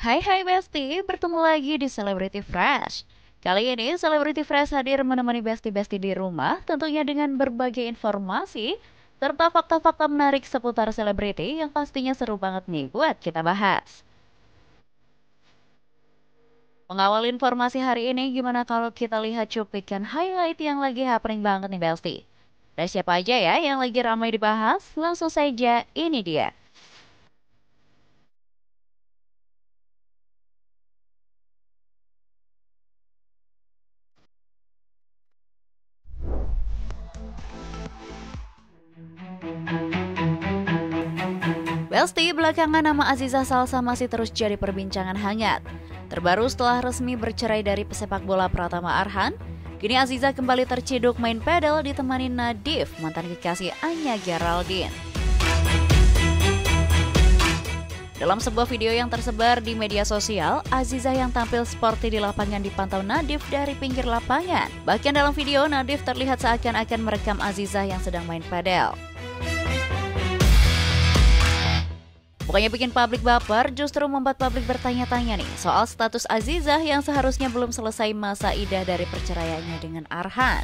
Hai Besti, bertemu lagi di Celebrity Fresh. Kali ini Celebrity Fresh hadir menemani Besti-Besti di rumah, tentunya dengan berbagai informasi serta fakta-fakta menarik seputar selebriti yang pastinya seru banget nih buat kita bahas. Mengawal informasi hari ini, gimana kalau kita lihat cuplikan highlight yang lagi happening banget nih Besti? Dan siapa aja ya yang lagi ramai dibahas? Langsung saja, ini dia. Besti, belakangan nama Aziza Salsa masih terus jadi perbincangan hangat. Terbaru setelah resmi bercerai dari pesepak bola Pratama Arhan, kini Aziza kembali terciduk main pedal ditemani Nadif, mantan kekasih Anya Geraldine. Dalam sebuah video yang tersebar di media sosial, Aziza yang tampil sporty di lapangan dipantau Nadif dari pinggir lapangan. Bahkan dalam video, Nadif terlihat seakan-akan merekam Aziza yang sedang main pedal. Bukannya bikin publik baper, justru membuat publik bertanya-tanya nih soal status Aziza yang seharusnya belum selesai masa idah dari perceraiannya dengan Arhan.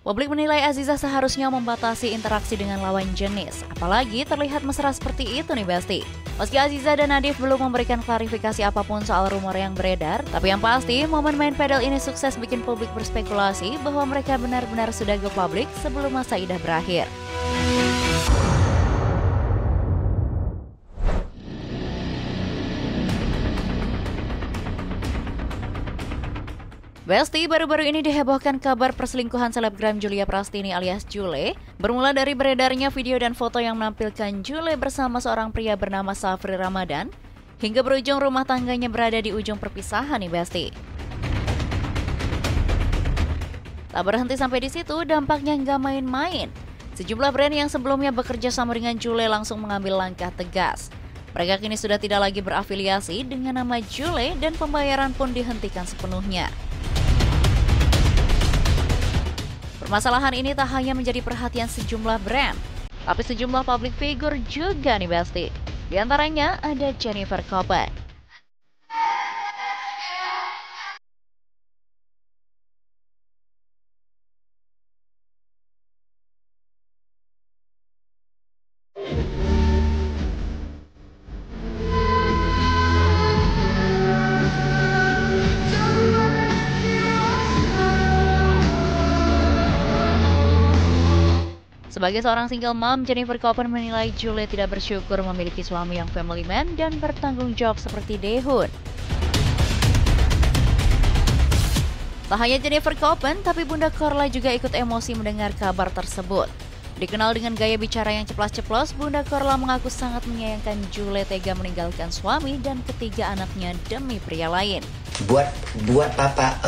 Publik menilai Aziza seharusnya membatasi interaksi dengan lawan jenis, apalagi terlihat mesra seperti itu nih Besti. Meski Aziza dan Nadif belum memberikan klarifikasi apapun soal rumor yang beredar, tapi yang pasti momen main pedal ini sukses bikin publik berspekulasi bahwa mereka benar-benar sudah go public sebelum masa idah berakhir. Besti, baru-baru ini dihebohkan kabar perselingkuhan selebgram Julia Prastini alias Jule. Bermula dari beredarnya video dan foto yang menampilkan Jule bersama seorang pria bernama Safri Ramadan, hingga berujung rumah tangganya berada di ujung perpisahan nih Besti. Tak berhenti sampai di situ, dampaknya nggak main-main. Sejumlah brand yang sebelumnya bekerja sama dengan Jule langsung mengambil langkah tegas. Mereka kini sudah tidak lagi berafiliasi dengan nama Jule dan pembayaran pun dihentikan sepenuhnya. Permasalahan ini tak hanya menjadi perhatian sejumlah brand, tapi sejumlah public figure juga nih Besti. Di antaranya ada Jennifer Copen. Sebagai seorang single mom, Jennifer Copen menilai Jule tidak bersyukur memiliki suami yang family man dan bertanggung jawab seperti Daehoon. Tak hanya Jennifer Copen, tapi Bunda Korla juga ikut emosi mendengar kabar tersebut. Dikenal dengan gaya bicara yang ceplas-ceplos, Bunda Korla mengaku sangat menyayangkan Jule tega meninggalkan suami dan ketiga anaknya demi pria lain. Buat papa,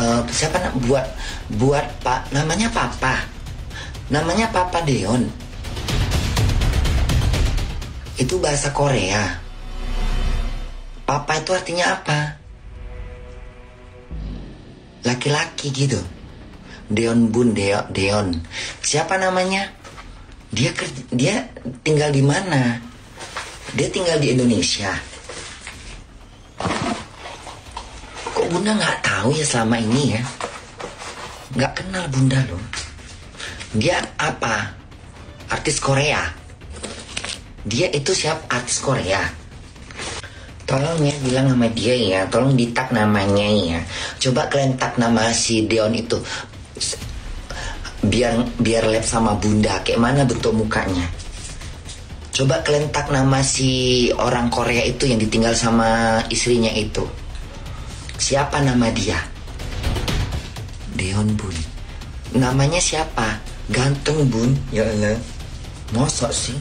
buat pak, namanya papa. Namanya Papa Deon. Itu bahasa Korea. Papa itu artinya apa? Laki-laki gitu. Deon Bun, Deon. Siapa namanya? Dia tinggal di mana? Dia tinggal di Indonesia. Kok Bunda nggak tahu ya selama ini ya? Nggak kenal Bunda loh. Dia apa? Artis Korea. Dia itu siapa? Artis Korea. Tolong ya bilang sama dia ya. Tolong di-tag namanya ya. Coba kalian tag nama si Deon itu. Biar lab sama Bunda. Kayak mana bentuk mukanya. Coba kalian tag nama si orang Korea itu yang ditinggal sama istrinya itu. Siapa nama dia? Deon Bun. Namanya siapa? Ganteng Bun, ya Allah. Masa sih?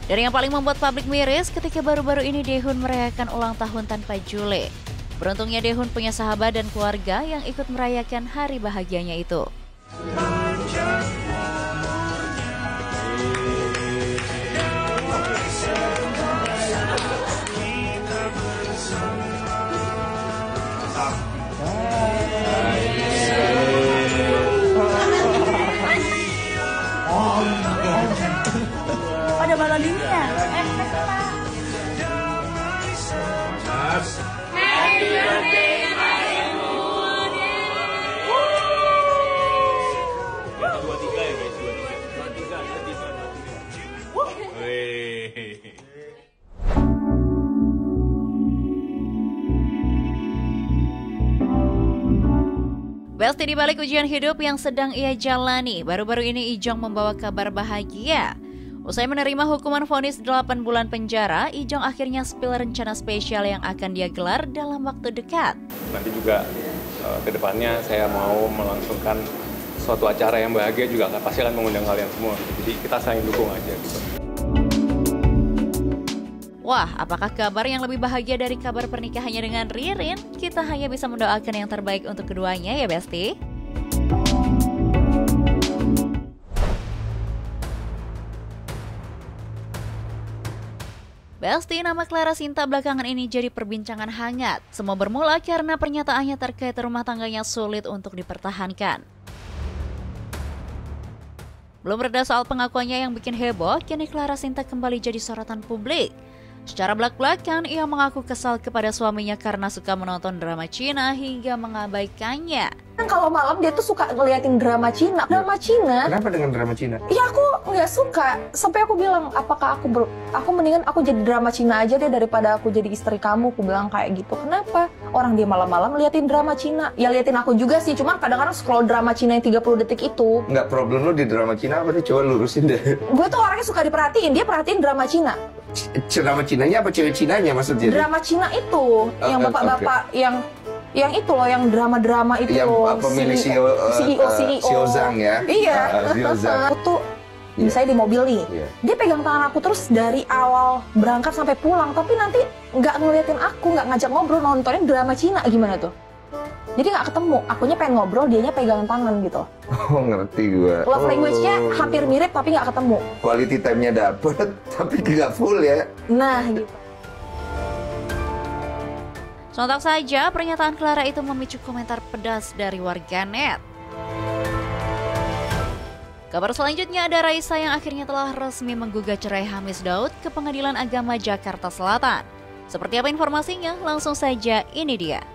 Dan yang paling membuat publik miris ketika baru-baru ini Daehoon merayakan ulang tahun tanpa Jule. Beruntungnya Daehoon punya sahabat dan keluarga yang ikut merayakan hari bahagianya itu. Besti, di balik ujian hidup yang sedang ia jalani, baru-baru ini Ijong membawa kabar bahagia. Usai menerima hukuman vonis 8 bulan penjara, Ijong akhirnya spill rencana spesial yang akan dia gelar dalam waktu dekat. Nanti juga ke depannya saya mau melangsungkan suatu acara yang bahagia, juga pasti akan mengundang kalian semua. Jadi kita saling dukung aja gitu. Wah, apakah kabar yang lebih bahagia dari kabar pernikahannya dengan Ririn? Kita hanya bisa mendoakan yang terbaik untuk keduanya ya, Besti. Besti, nama Clara Sinta belakangan ini jadi perbincangan hangat. Semua bermula karena pernyataannya terkait rumah tangganya sulit untuk dipertahankan. Belum reda soal pengakuannya yang bikin heboh, kini Clara Sinta kembali jadi sorotan publik. Secara belak-belakan, ia mengaku kesal kepada suaminya karena suka menonton drama Cina hingga mengabaikannya. Kalau malam dia tuh suka ngeliatin drama Cina. Drama Cina? Kenapa dengan drama Cina? Iya, aku nggak suka. Sampai aku bilang, apakah aku mendingan aku jadi drama Cina aja deh daripada aku jadi istri kamu. Aku bilang kayak gitu. Kenapa? Orang dia malam-malam liatin drama Cina. Ya liatin aku juga sih, cuman kadang-kadang scroll drama Cina yang 30 detik itu. Nggak, problem lu di drama Cina apa sih? Coba lurusin deh. Gue tuh orangnya suka diperhatiin, dia perhatiin drama Cina. Drama Cinanya apa cewek Cinanya maksudnya? Drama Cina itu, yang bapak-bapak, yang itu loh, yang drama-drama itu yang loh. pemilik CEO Zhang ya? Iya. CEO Zhang. Aku tuh, misalnya di mobil nih, dia pegang tangan aku terus dari awal berangkat sampai pulang, tapi nanti nggak ngeliatin aku, nggak ngajak ngobrol, nontonin drama Cina, gimana tuh? Jadi nggak ketemu, akunya pengen ngobrol, dianya pegang tangan gitu. Oh, ngerti gue. Love language-nya hampir mirip tapi nggak ketemu. Quality time-nya dapet, tapi nggak full ya. Nah, gitu. Sontak saja, pernyataan Clara itu memicu komentar pedas dari warganet. Kabar selanjutnya ada Raisa yang akhirnya telah resmi menggugat cerai Hamis Daud ke Pengadilan Agama Jakarta Selatan. Seperti apa informasinya? Langsung saja, ini dia.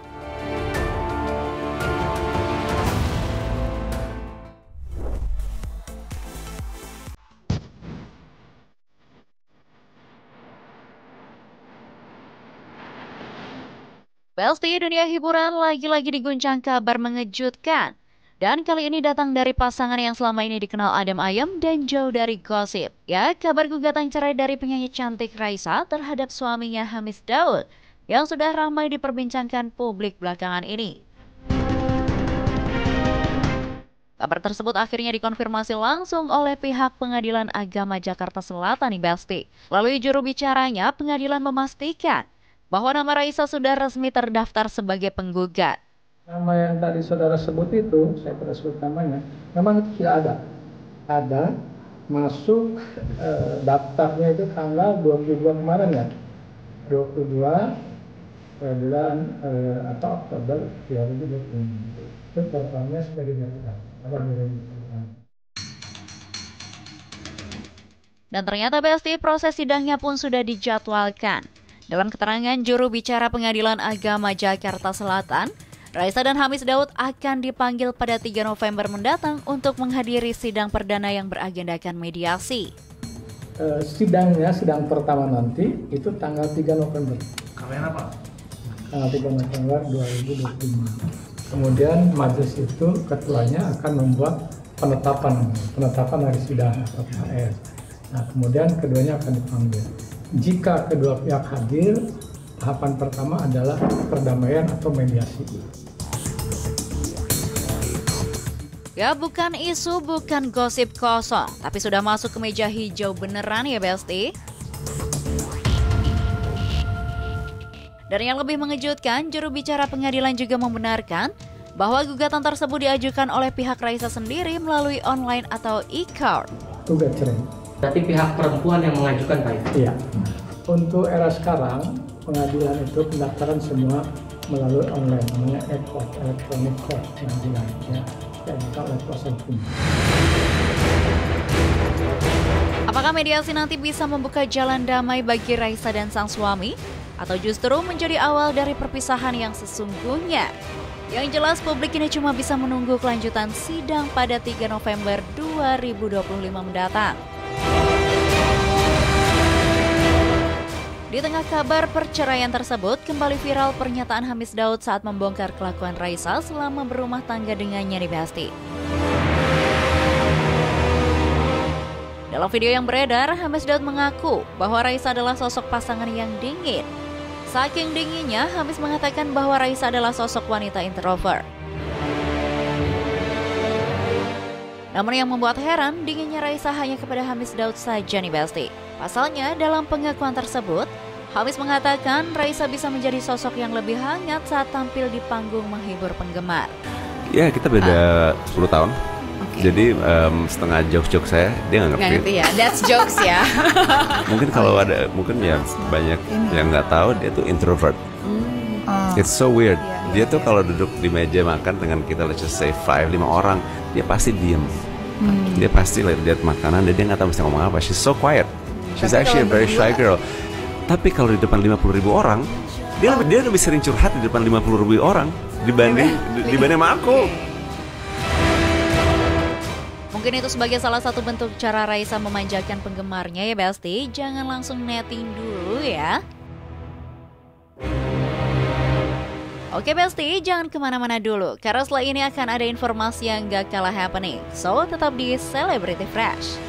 Besti, dunia hiburan lagi-lagi diguncang kabar mengejutkan. Dan kali ini datang dari pasangan yang selama ini dikenal adem ayem dan jauh dari gosip. Ya, kabar gugatan cerai dari penyanyi cantik Raisa terhadap suaminya Hamis Daud yang sudah ramai diperbincangkan publik belakangan ini. Kabar tersebut akhirnya dikonfirmasi langsung oleh pihak Pengadilan Agama Jakarta Selatan nih, Besti. Melalui juru bicaranya, pengadilan memastikan bahwa nama Raisa sudah resmi terdaftar sebagai penggugat. Nama yang tadi saudara sebut itu, saya tidak sebut namanya, memang tidak ada. Ada, masuk daftarnya itu tanggal 22 kemarin ya. 22 bulan atau Oktober 2020. Itu totalnya sudah didaftar. Dan ternyata, Besti, proses sidangnya pun sudah dijadwalkan. Dalam keterangan juru bicara Pengadilan Agama Jakarta Selatan, Raisa dan Hamis Daud akan dipanggil pada 3 November mendatang untuk menghadiri sidang perdana yang beragendakan mediasi. Sidang pertama nanti itu tanggal 3 November. Kalian apa? Tanggal 3 November 2025. Kemudian majelis itu ketuanya akan membuat penetapan hari sidang atau PHS. Nah, kemudian keduanya akan dipanggil. Jika kedua pihak hadir, tahapan pertama adalah perdamaian atau mediasi. Ya, bukan isu, bukan gosip kosong, tapi sudah masuk ke meja hijau beneran ya, Besti. Dan yang lebih mengejutkan, juru bicara pengadilan juga membenarkan bahwa gugatan tersebut diajukan oleh pihak Raisa sendiri melalui online atau e-court. Gugat cerai. Berarti pihak perempuan yang mengajukan, Pak? Iya. Untuk era sekarang, pengadilan itu pendaftaran semua melalui online, namanya e-court, electronic court pengadilan, ya, oleh kuasa hukum. Apakah mediasi nanti bisa membuka jalan damai bagi Raisa dan sang suami? Atau justru menjadi awal dari perpisahan yang sesungguhnya? Yang jelas, publik ini cuma bisa menunggu kelanjutan sidang pada 3 November 2025 mendatang. Di tengah kabar perceraian tersebut, kembali viral pernyataan Hamis Daud saat membongkar kelakuan Raisa selama berumah tangga dengannya di Besti. Dalam video yang beredar, Hamis Daud mengaku bahwa Raisa adalah sosok pasangan yang dingin. Saking dinginnya, Hamis mengatakan bahwa Raisa adalah sosok wanita introvert. Namun yang membuat heran, dinginnya Raisa hanya kepada Hamis Daud saja nih Besti. Pasalnya, dalam pengakuan tersebut, Hamis mengatakan Raisa bisa menjadi sosok yang lebih hangat saat tampil di panggung menghibur penggemar. Ya, kita beda 10 tahun. Jadi setengah jokes saya dia nggak ngerti. Ya, that's jokes ya. Mungkin kalau ada, mungkin ya banyak yang nggak tahu dia tuh introvert. It's so weird. Dia tuh kalau duduk di meja makan dengan kita, let's just say 5 orang, dia pasti diem. Dia pasti lihat makanan, dan dia nggak tahu mesti ngomong apa. She's so quiet. She's actually a very shy girl. Tapi kalau di depan 50.000 orang, dia lebih sering curhat di depan 50.000 orang dibanding sama aku. Mungkin itu sebagai salah satu bentuk cara Raisa memanjakan penggemarnya ya Besti. Jangan langsung netting dulu ya. Oke Besti, jangan kemana-mana dulu, karena setelah ini akan ada informasi yang gak kalah happening. So, tetap di Celebrity Fresh.